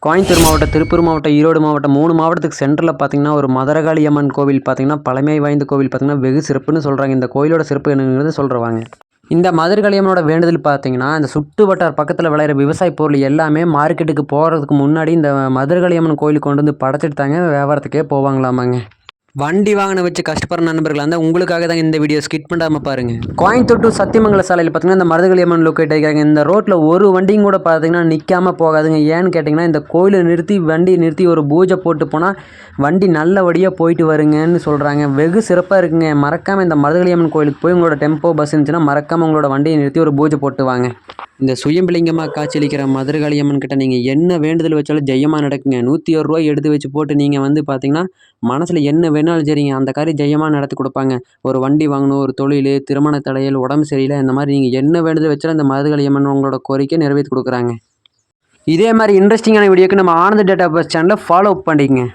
கோயம்புத்தூர் மாவட்டம், திருப்பூர் மாவட்டம், ஈரோடு மாவட்டம் 3 மாவட்டத்துக்கு சென்டரில் பார்த்தீங்கன்னா, ஒரு மதுரகாளி அம்மன் கோவில் பார்த்தீங்கன்னா, பழமை வாய்ந்த கோவில் பார்த்தீங்கன்னா, வெகு சிறப்புன்னு சொல்கிறாங்க. இந்த கோயிலோட சிறப்பு என்னங்கிறத சொல்றேன் வாங்க. இந்த மதுரகாளி அம்மனோட வேண்டுதல் பார்த்தீங்கன்னா, இந்த சுட்டு வட்டார பக்கத்தில விளையிற விவசாய பொருள் எல்லாமே மார்க்கெட்டுக்கு போறதுக்கு முன்னாடி இந்த மதுரகாளி அம்மன் கோயிலுக்கு கொண்டு வந்து படைச்சிட்டு தாங்க வியாபாரத்துக்கே போவாங்களாமாங்க. வண்டி வாகனம் வச்சு கஷ்டப்படுற நண்பர்களாக இருந்தால் உங்களுக்காக தான் இந்த வீடியோ ஸ்கிப் பண்ணாமல் பாருங்கள். கோயம்புத்தூர் டு சத்தியமங்கல சாலையில் பார்த்தீங்கன்னா இந்த மருதகாளி அம்மன் லொக்கேட் ஆகிருக்காங்க. இந்த ரோட்டில் ஒரு வண்டியும் கூட பார்த்தீங்கன்னா நிற்காம போகாதுங்க. ஏன்னு கேட்டிங்கன்னா இந்த கோயிலை நிறுத்தி வண்டியை நிறுத்தி ஒரு பூஜை போட்டு போனால் வண்டி நல்லபடியாக போயிட்டு வருங்கன்னு சொல்கிறாங்க. வெகு சிறப்பாக இருக்குங்க. மறக்காமல் இந்த மருதகாளி அம்மன் கோயிலுக்கு போய் உங்களோட டெம்போ பஸ் இருந்துச்சுன்னா மறக்காமல் உங்களோட வண்டியை நிறுத்தி ஒரு பூஜை போட்டு வாங்க. இந்த சுயம்பிலிங்கமாக காட்சியளிக்கிற மதுரகாளி அம்மன் கிட்ட நீங்கள் என்ன வேண்டுதல் வச்சாலும் ஜெயமாக நடக்குங்க. 101 ரூபாய் எடுத்து வச்சு போட்டு நீங்கள் வந்து பார்த்தீங்கன்னா மனசில் என்ன வேணாலும் சரிங்க அந்த காரியம் ஜெயமாக நடத்தி கொடுப்பாங்க. ஒரு வண்டி வாங்கணும், ஒரு தொழில், திருமண தடையல், உடம்பு சரியில்லை, இந்த மாதிரி நீங்கள் என்ன வேண்டுதல் வச்சாலும் இந்த மதுரகாளி அம்மன் உங்களோட கோரிக்கை நிறைவேற்றி கொடுக்குறாங்க. இதே மாதிரி இன்ட்ரெஸ்டிங்கான வீடியோக்கு நம்ம ஆனந்த டேட்டா பஸ் சேனலை ஃபாலோ பண்ணிக்கங்க.